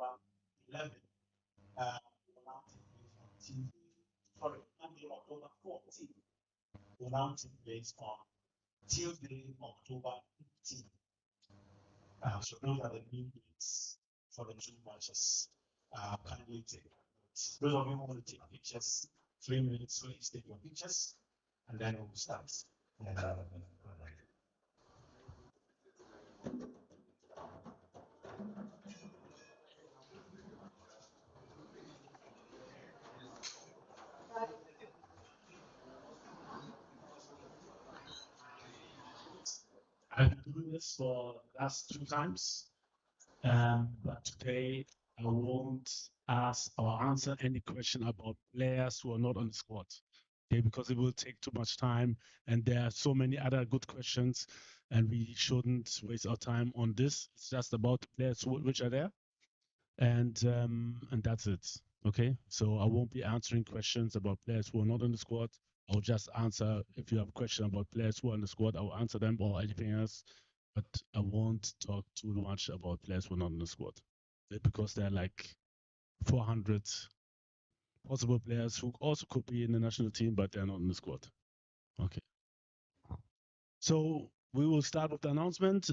October 11. Will now take place on Tuesday, sorry, Monday, October 14. Will now take place on Tuesday, October 15. So those are the new dates for the two matches. Kindly take notes. Those of you who want to take pictures, 3 minutes, please take your pictures, and then we'll start. I've been doing this for the last 2 times, but today I won't ask or answer any question about players who are not on the squad. Okay, because it will take too much time, and there are so many other good questions, and we shouldn't waste our time on this. It's just about the players which are there, and that's it. Okay, so I won't be answering questions about players who are not on the squad. I'll just answer if you have a question about players who are on the squad. I'll answer them or anything else, but I won't talk too much about players who are not on the squad because there are like 400 possible players who also could be in the national team, but they're not in the squad. Okay. So we will start with the announcement.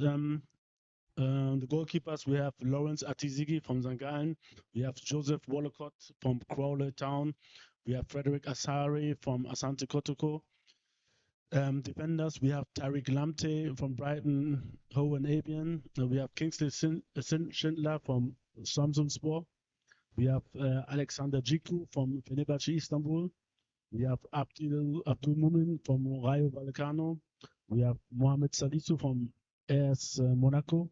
The goalkeepers, we have Lawrence Atizigi from St. Gallen. We have Joseph Wallacott from Crawley Town. We have Frederick Asari from Asante Kotoko. Defenders, we have Tariq Lamte from Brighton, Hove and Albion. We have Kingsley Schindler from Samsunspor. We have Alexander Jiku from Fenerbahce Istanbul. We have Abdul Mumin from Rayo Vallecano. We have Mohamed Salisu from AS Monaco.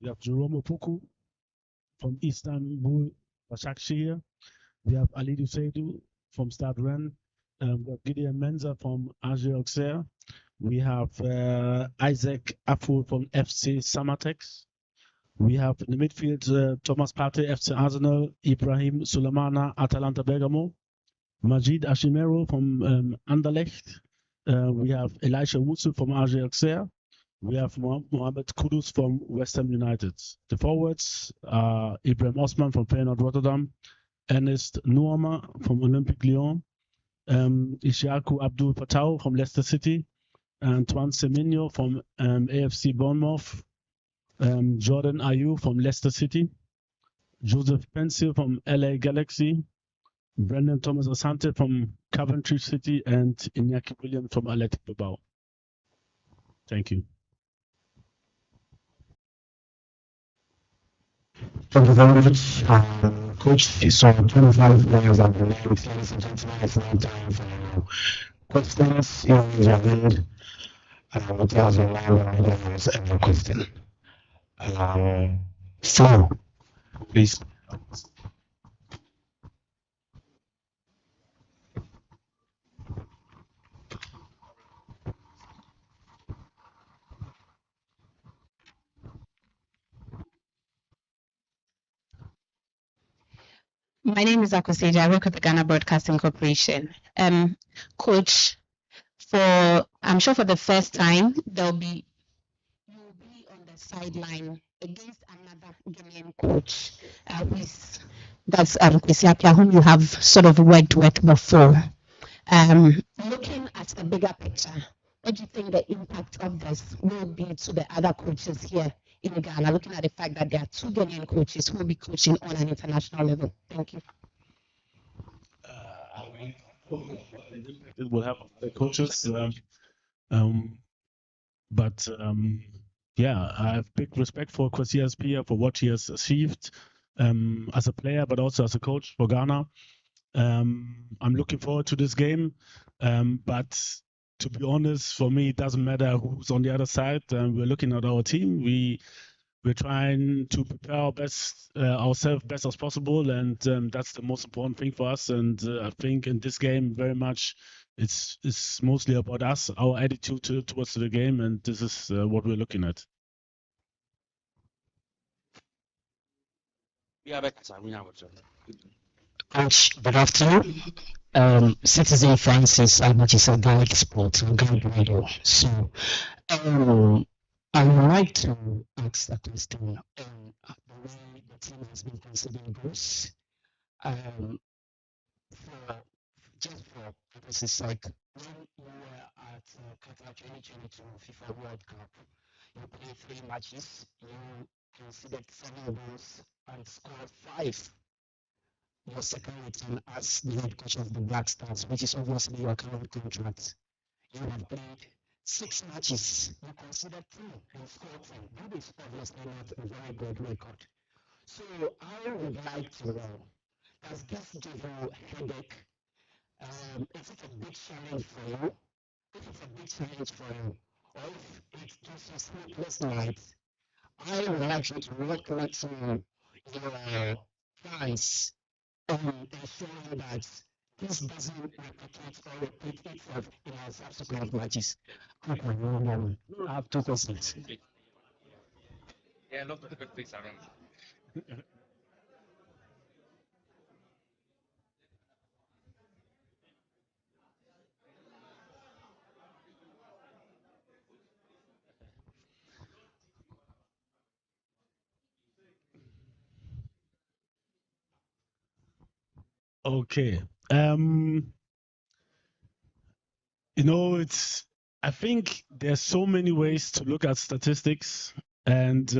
We have Jerome Puku from Istanbul Başakşehir. We have Alidou Seydou from Stade Rennes. We have Gideon Menza from AG Auxerre. We have Isaac Afu from FC Samatex. We have in the midfield Thomas Partey, FC Arsenal, Ibrahim Sulemana, Atalanta Bergamo, Majid Ashimero from Anderlecht. We have Elisha Wusu from AG Auxerre. We have Mohamed Kudus from West Ham United. The forwards are Ibrahim Osman from Feyenoord Rotterdam, Ernest Nuama from Olympique Lyon, Ishaku Abdul Fatau from Leicester City, Antoine Semenyo from AFC Bournemouth, Jordan Ayew from Leicester City, Joseph Pensio from LA Galaxy, Brendan Thomas Asante from Coventry City, and Iñaki Williams from Athletic Bilbao. Thank you. Thank you very much, Coach. So 25 players have been named. Ladies and gentlemen, it's now time for questions. You raise your hand. It has been named and answer every question. Floor, please. My name is Akoseja. I work at the Ghana Broadcasting Corporation. Coach, I'm sure for the first time, you'll be on the sideline against another Ghanaian coach, that's Kwesi Appiah, whom you have sort of worked with before. Looking at the bigger picture, what do you think the impact of this will be to the other coaches here in Ghana, looking at the fact that there are 2 Ghanaian coaches who will be coaching on an international level? Thank you. It will have the coaches, but yeah, I have big respect for Kwesi Appiah for what he has achieved as a player, but also as a coach for Ghana. I'm looking forward to this game, but to be honest, for me, it doesn't matter who's on the other side. We're looking at our team. We're trying to prepare ourselves best as possible, and that's the most important thing for us. And I think in this game, very much, it's mostly about us, our attitude towards the game, and this is what we're looking at. Coach, good afternoon. Citizen Francis Almachisa, Ghana Sports, Ghana Radio. So, I would like to ask a question on way the team has been conceding goals. For just for purposes sake, when you were at Qatar 2022 FIFA World Cup, you played 3 matches, you conceded 7 goals and scored 5. Your second return as the head coach of the Black Stars, which is obviously your current contract. You have played 6 matches, you conceded 2 and scored 10. That is obviously not a very good record. So I would like to know, does this give you a headache? Is it a big challenge for you? If it's a big challenge for you, or if it gives you sleepless nights, I would like you to recollect some your plans on ensuring that this doesn't replicate or repeat itself in our subsequent matches. I have 2 questions. Yeah, look at the good things around. Okay. I think there's so many ways to look at statistics, and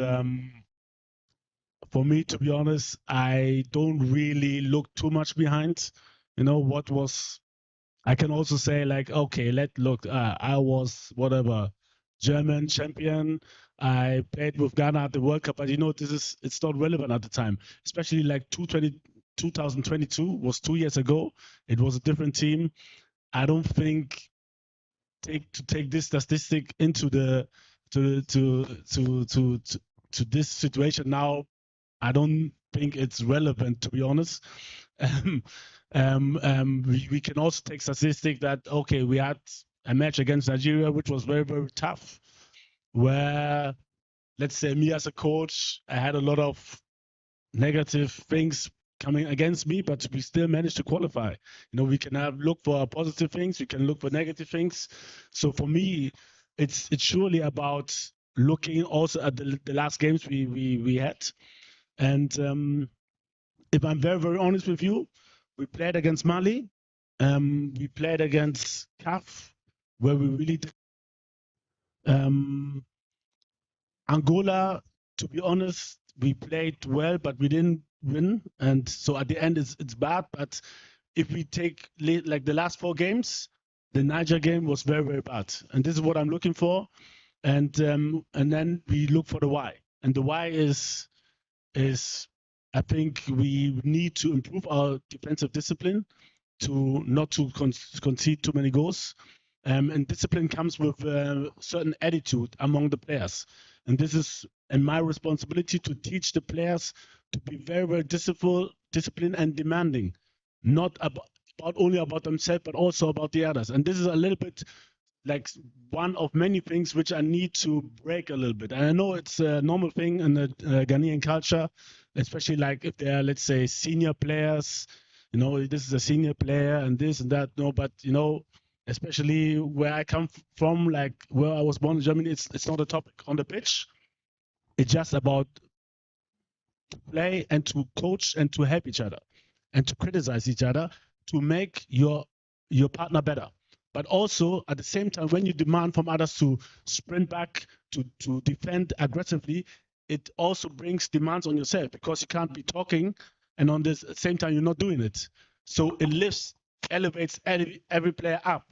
for me, to be honest, I don't really look too much behind. What was. I can also say like, okay, look. I was whatever German champion. I played with Ghana at the World Cup, but it's not relevant at the time, especially like 2022 was 2 years ago. It was a different team. I don't think take this statistic into to this situation now. I don't think it's relevant, to be honest. We can also take statistic that okay, we had a match against Nigeria which was very, very tough, where let's say me as a coach, I had a lot of negative things coming against me, but we still managed to qualify. We can look for positive things, we can look for negative things. So for me, it's surely about looking also at the last games we had. And if I'm very, very honest with you, we played against Mali, we played against CAF, where we really did. Angola, to be honest, we played well, but we didn't win, and so at the end it's bad. But if we take like the last 4 games, the Niger game was very, very bad, and this is what I'm looking for. And then we look for the why, and the why is I think we need to improve our defensive discipline to not to concede too many goals. And discipline comes with a certain attitude among the players. And this is my responsibility to teach the players to be very, very disciplined and demanding, not only about themselves, but also about the others. And this is a little bit like one of many things which I need to break a little bit. And I know it's a normal thing in the Ghanaian culture, especially like if they are, let's say, senior players, this is a senior player and this and that. No, but especially where I come from, like where I was born in Germany, it's not a topic on the pitch. It's just about to play and to coach and to help each other and to criticize each other to make your partner better. But also at the same time, when you demand from others to sprint back, to defend aggressively, it also brings demands on yourself, because you can't be talking and on the same time you're not doing it. So it elevates every player up.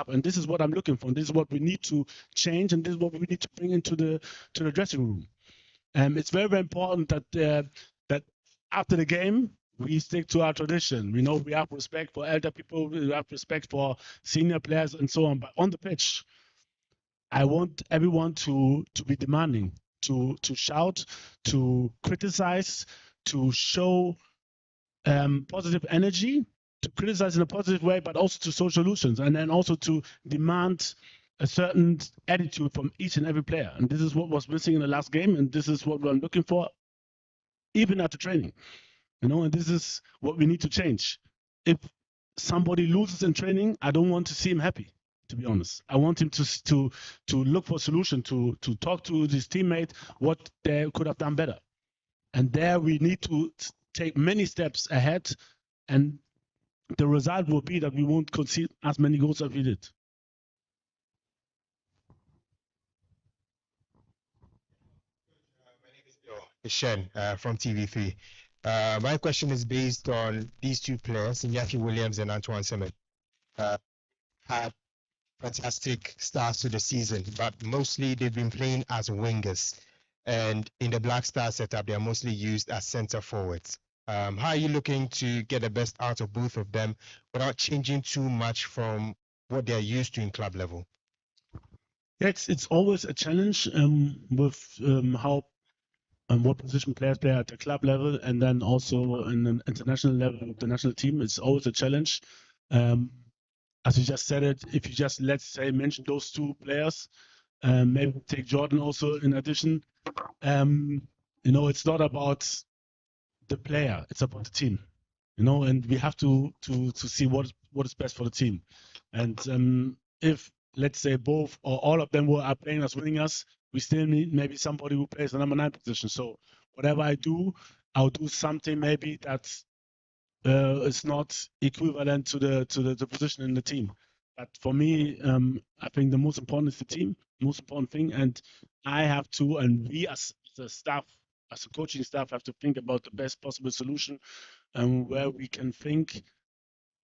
And this is what I'm looking for. And this is what we need to change, and this is what we need to bring into the dressing room. It's very, very important that after the game, we stick to our tradition. We have respect for elder people, we have respect for senior players and so on. But on the pitch, I want everyone to be demanding, to shout, to criticize, to show positive energy, to criticize in a positive way, but also to show solutions, and then also to demand a certain attitude from each and every player. And this is what was missing in the last game, and this is what I'm looking for, even at the training. And this is what we need to change. If somebody loses in training, I don't want to see him happy, to be honest. I want him to look for a solution, to talk to his teammate what they could have done better. And there we need to take many steps ahead, and the result will be that we won't concede as many goals as we did. Shen from TV3. My question is based on these two players, Iñaki Williams and Antoine Semen. Had fantastic starts to the season, but mostly they've been playing as wingers. And in the Black Star setup, they are mostly used as center forwards. How are you looking to get the best out of both of them without changing too much from what they're used to in club level? It's always a challenge with how and what position players play at the club level, and then also in an international level with the national team. It's always a challenge. As you just said it, if you just, let's say, mention those two players, maybe take Jordan also in addition, it's not about the player, it's about the team, and we have to see what is best for the team. And if, let's say, both or all of them are playing as wingers, we still need maybe somebody who plays the number 9 position. So whatever I do, I'll do something maybe that is not equivalent to the position in the team. But for me, I think the most important is the team, most important thing. And I have to, and we as the staff, as a coaching staff, have to think about the best possible solution, where we can think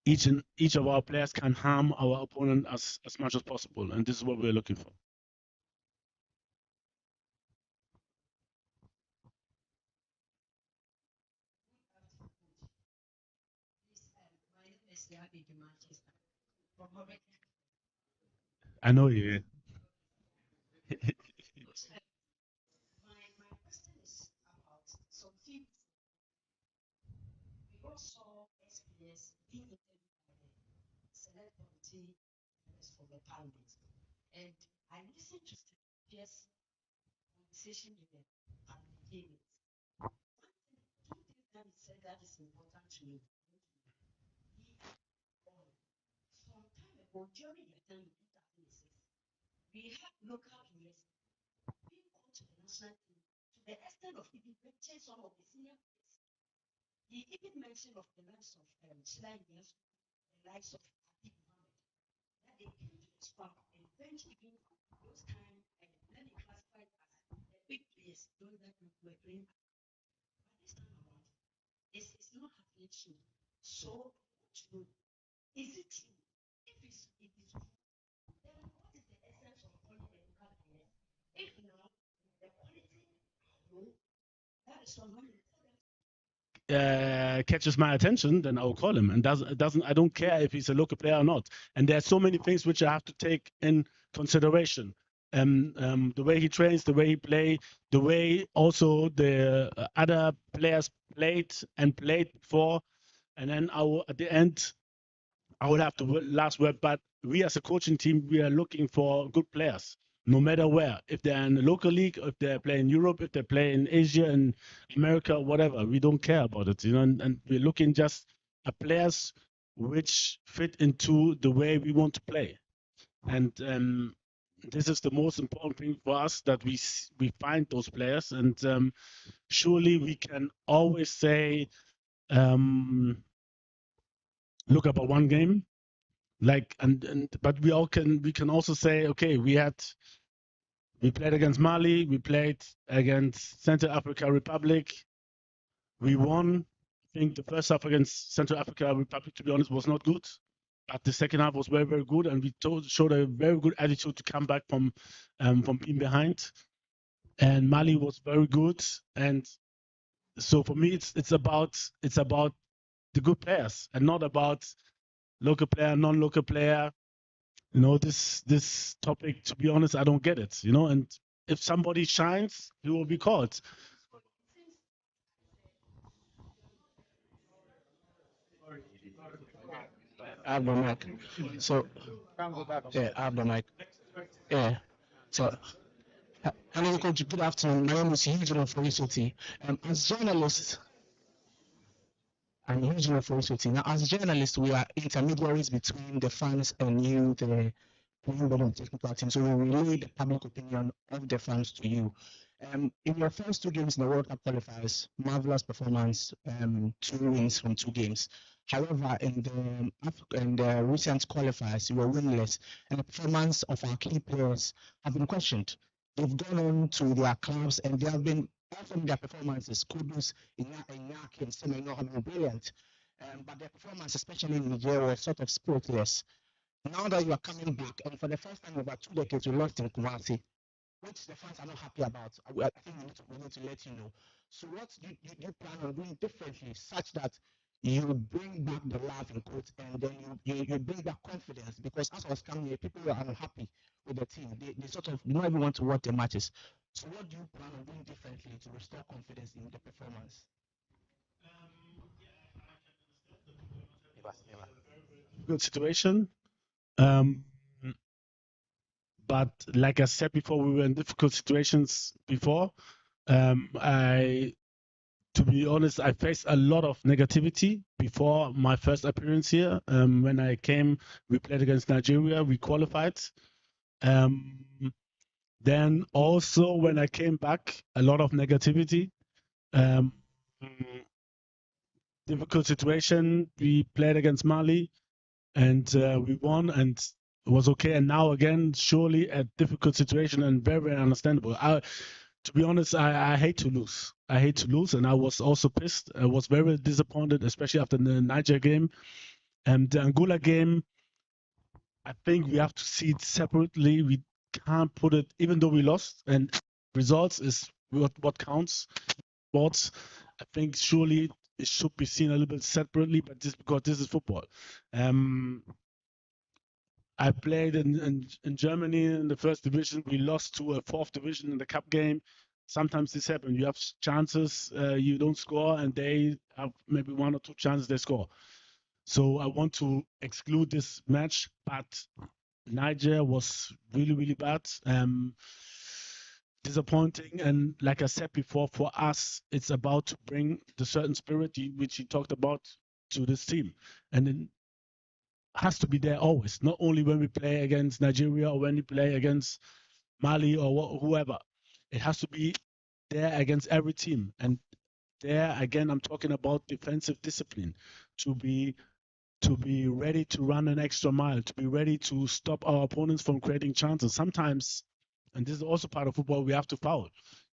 each of our players can harm our opponent as much as possible. And this is what we're looking for. I know you. My question is about some few we all saw SPS being interviewed by the select committee members for the parliament, and I listened to the SPS conversation in the parliament. Two things that he said that is important to me. Some time ago, during the time in 2006, we had local players being called to the national team to the extent of even mentioning some of the senior players. He even mentioned of the likes of Slime, the likes of Abdi Mohammed, that they came to the squad and bench even those time, and then they classified as the big players, those that were playing. But this time around, it's not happening soon. So, is it true? If it is true, then what is the essence of calling the local players? If now the quality are low, that is one way. Catches my attention, then I'll call him. And doesn't I don't care if he's a local player or not. And there are so many things which I have to take in consideration. The way he trains, the way he plays, the way also the other players played before. And then at the end, I would have the last word. But we as a coaching team, we are looking for good players, no matter where. If they're in the local league, if they're playing in Europe, if they play in Asia and America, whatever, we don't care about it, and we're looking just at players which fit into the way we want to play. And this is the most important thing for us, that we find those players. And surely we can always say, look about one game, but we can also say, okay, we played against Mali, we played against Central Africa Republic, we won. I think the first half against Central Africa Republic, to be honest, was not good, but the second half was very, very good, and we showed a very good attitude to come back from being behind. And Mali was very good, and so for me, it's about the good players and not about local player, non-local player. This topic, to be honest, I don't get it. And if somebody shines, he will be called. I have the mic. So, yeah, I have the mic. Yeah. So, hello, Coach. Good afternoon. My name is Eugene from UCT. As journalists, I'm Eugene from UCT. Now, as journalists, we are intermediaries between the fans and you, the playing body of technical team. So we relay the public opinion of the fans to you. In your first 2 games in the World Cup qualifiers, marvelous performance, 2 wins from 2 games. However, in the recent qualifiers, you were winless, and the performance of our key players have been questioned. They've gone on to their clubs, and they have been, from their performances, Kudus, Iñaki, and Semenyo have been brilliant. But their performance, especially in Nigeria, was sort of spiritless. Now that you are coming back, and for the first time in about 2 decades, you lost in Kumasi, which the fans are not happy about. I think we need to let you know. So what do you plan on doing differently such that you bring back the love in quotes, and then you bring back confidence? Because as I was coming here, people were unhappy with the team. They sort of don't even want to watch the matches. So what do you plan on doing differently to restore confidence in the performance? Good situation. But like I said before, we were in difficult situations before. To be honest, I faced a lot of negativity before my first appearance here. When I came, we played against Nigeria, we qualified. Then also when I came back, a lot of negativity. Difficult situation. We played against Mali, and we won, and it was okay. And now again, surely a difficult situation and very, very understandable. To be honest, I hate to lose. I hate to lose, and I was also pissed. I was very disappointed, especially after the Niger game. And the Angola game, I think we have to see it separately. We can't put it, even though we lost, and results is what counts. Sports, I think surely it should be seen a little bit separately, but just because this is football. I played in Germany in the first division. We lost to a fourth division in the cup game. Sometimes this happens. You have chances, you don't score, and they have maybe 1 or 2 chances they score. So I want to exclude this match, but Niger was really, really bad. Disappointing, and like I said before, for us, it's about to bring the certain spirit which you talked about to this team, and it has to be there always, not only when we play against Nigeria or when we play against Mali or whoever. It has to be there against every team, and there again, I'm talking about defensive discipline, to be ready to run an extra mile, to be ready to stop our opponents from creating chances. Sometimes, and this is also part of football, we have to foul.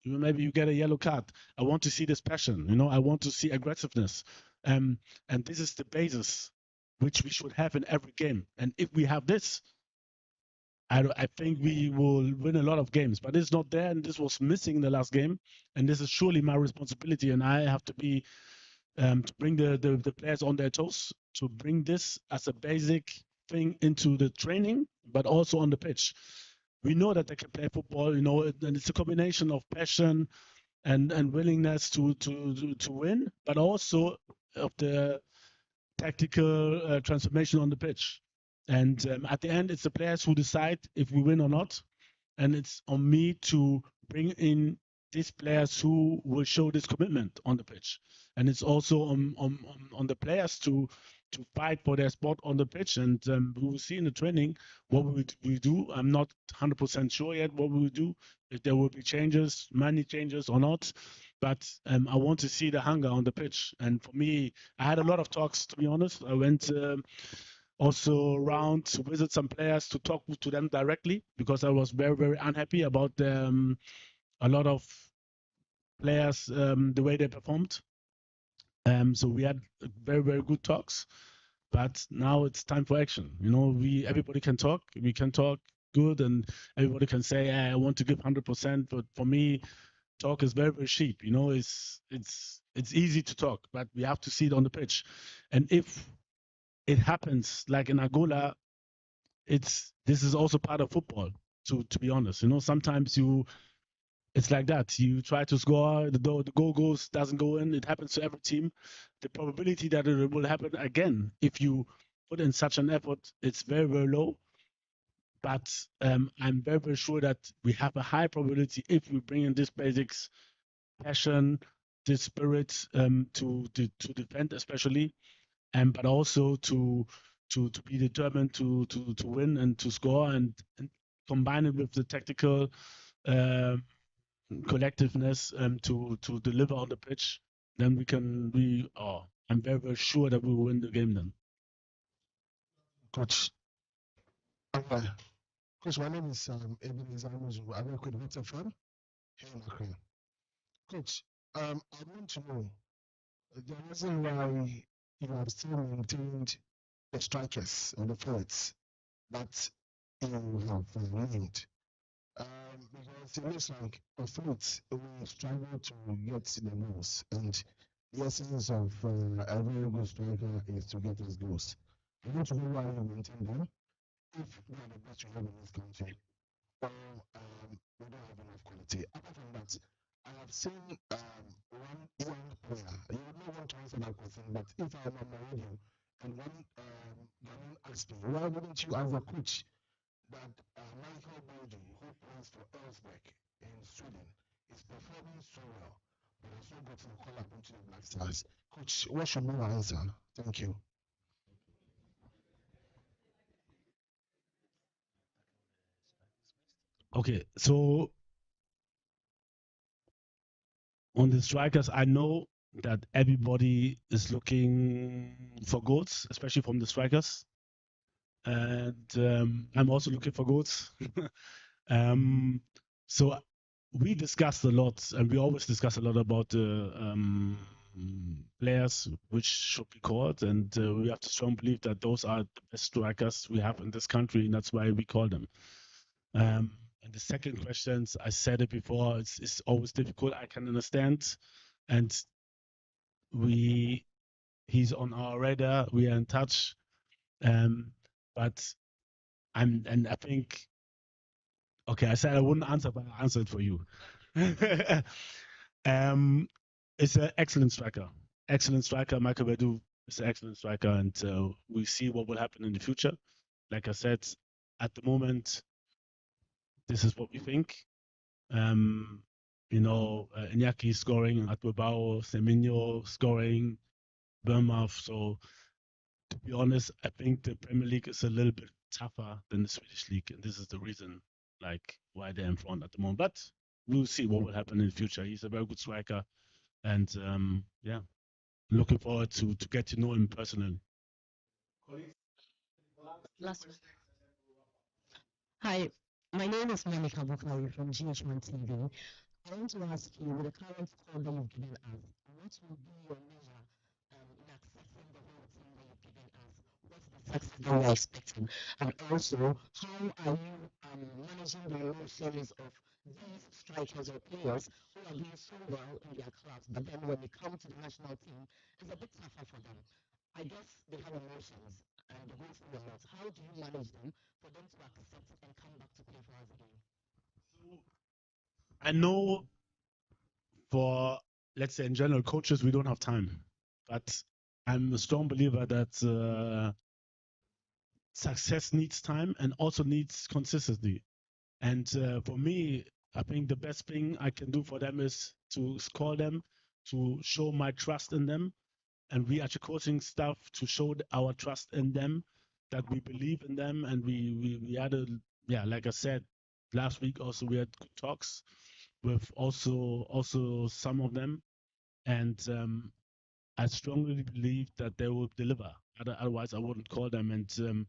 Maybe you get a yellow card. I want to see this passion. I want to see aggressiveness. And this is the basis which we should have in every game. And if we have this, I think we will win a lot of games. But it's not there, and this was missing in the last game. And this is surely my responsibility, and I have to be to bring the players on their toes, to bring this as a basic thing into the training, but also on the pitch. We know that they can play football, and it's a combination of passion and willingness to win, but also of the tactical transformation on the pitch. And at the end, it's the players who decide if we win or not. And it's on me to bring in these players who will show this commitment on the pitch. And it's also on the players to fight for their spot on the pitch. And we will see in the training what we do. I'm not 100% sure yet what we will do, if there will be changes, many changes or not. But I want to see the hunger on the pitch. And for me, I had a lot of talks, to be honest. I went also around to visit some players, to talk to them directly, because I was very, very unhappy about a lot of players, the way they performed. So we had very, very good talks, but now it's time for action. Everybody can talk. We can talk good, and everybody can say, I want to give 100%. But for me, talk is very, very cheap. It's easy to talk, but we have to see it on the pitch. And if it happens like in Angola, this is also part of football. To be honest, sometimes it's like that. You try to score, the goal doesn't go in. It happens to every team. The probability that it will happen again, if you put in such an effort, it's very, very low. But I'm very, very sure that we have a high probability if we bring in this basics, passion, this spirit to defend, especially, but also to be determined to win and to score, and combine it with the tactical collectiveness to deliver on the pitch, then I'm very, very sure that we will win the game then. Coach. Coach, my name is Ebenezer Amuzu. I work with Water Farm here in Accra. Coach, I want to know the reason why you have still maintained the strikers or the forwards that you have named. Because it looks like the forwards will struggle to get the goals, and the essence of a very good striker is to get his goals. I want to know why you maintain them if we are the best we have in this country, or we don't have enough quality. Apart from that, I have seen one young player. You would not want to answer that question, but if I am on my radio and one Ghanaian asked me, why wouldn't you, as a coach, that Michael Boldy, who plays for Elfsberg in Sweden, is performing so well, but has not gotten a call up into the Black Stars? Coach, what should be my answer? Thank you. Okay, so on the strikers, I know that everybody is looking for goals, especially from the strikers. And I'm also looking for goals. So we discussed a lot, and we always discuss a lot about the players which should be called, and we have to strongly believe that those are the best strikers we have in this country, and that's why we call them. And the second question, I said it before, it's always difficult. I can understand, and he's on our radar. We are in touch, but I think. Okay, I said I wouldn't answer, but I answered for you. It's an excellent striker. Excellent striker. Michael Bedu is an excellent striker, and we see what will happen in the future. Like I said, at the moment, this is what we think. Iñaki scoring at Bilbao, Semenyo scoring, Bournemouth. So, to be honest, I think the Premier League is a little bit tougher than the Swedish league, and this is the reason, why they're in front at the moment. But we'll see what will happen in the future. He's a very good striker, and looking forward to get to know him personally. Last one. Hi, my name is Monica Bukari from GH1 TV. I want to ask you, with the current call that you've given us, what will be your measure in accessing the whole team that you've given us? What's the success that you're expecting? And also, how are you managing the emotions of these strikers or players who are doing so well in their clubs, but then when they come to the national team, it's a bit tougher for them? I guess they have emotions and they go through a lot. How do you manage them for them to accept it and come back to play for us again? I know for, let's say in general, coaches, we don't have time. But I'm a strong believer that success needs time and also needs consistency. And for me, I think the best thing I can do for them is to call them, to show my trust in them. And we are coaching staff to show our trust in them, that we believe in them. And we had like I said, last week also we had good talks with also some of them. And I strongly believe that they will deliver. Otherwise, I wouldn't call them. And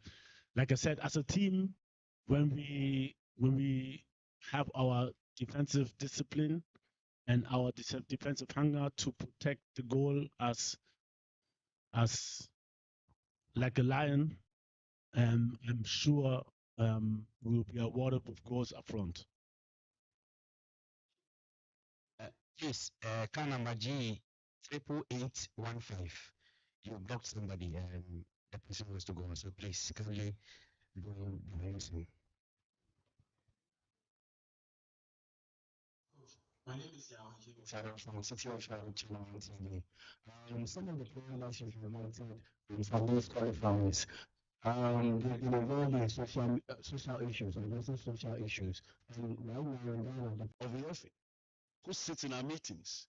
like I said, as a team, when we have our defensive discipline and our defensive hunger to protect the goal as like a lion, I'm sure we'll be awarded with goals up front. Yes, car number G 88815. You blocked somebody and the person was to go. So please kindly do the reason. My name is Sarah from City of Channel TV. Some of the players that you've wanted from these qualifiers, they've been involved in social issues, addressing social issues, and right now of the office who sits in our meetings.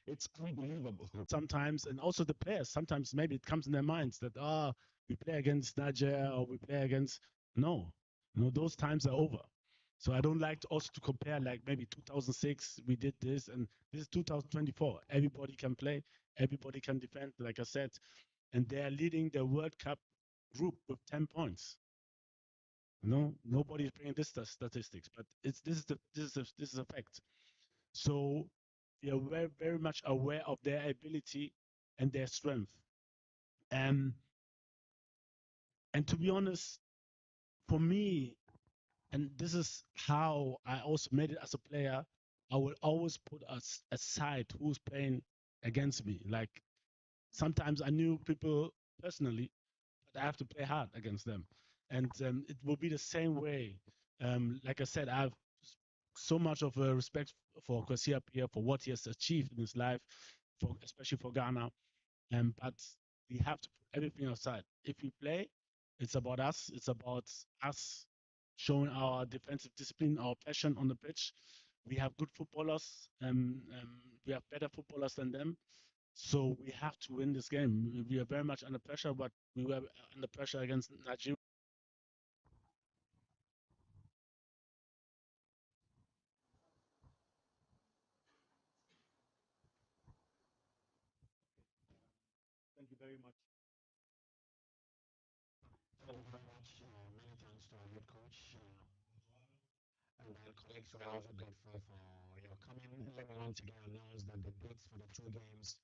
It's unbelievable. Sometimes, and also the players, sometimes maybe it comes in their minds that we play against Niger or we play against. No, those times are over. So I don't like to also to compare like maybe 2006 we did this and this is 2024. Everybody can play, everybody can defend, like I said, and they are leading the World Cup group with 10 points. Nobody's bringing this statistics, but this is a fact. So we are very, very much aware of their ability and their strength. And to be honest, for me, and this is how I also made it as a player, I will always put us aside who's playing against me. Like sometimes I knew people personally, but I have to play hard against them. And it will be the same way. Like I said, I have so much of a respect for Kwesi Appiah for what he has achieved in his life, especially for Ghana. But we have to put everything aside. If we play, it's about us. It's about us showing our defensive discipline, our passion on the pitch. We have good footballers. We have better footballers than them. So we have to win this game. We are very much under pressure, but we were under pressure against Nigeria. Thank you very much. Thank you very much. Many thanks to our head coach. And then colleagues, we're also grateful for your coming. Let me once again announce that the dates for the two games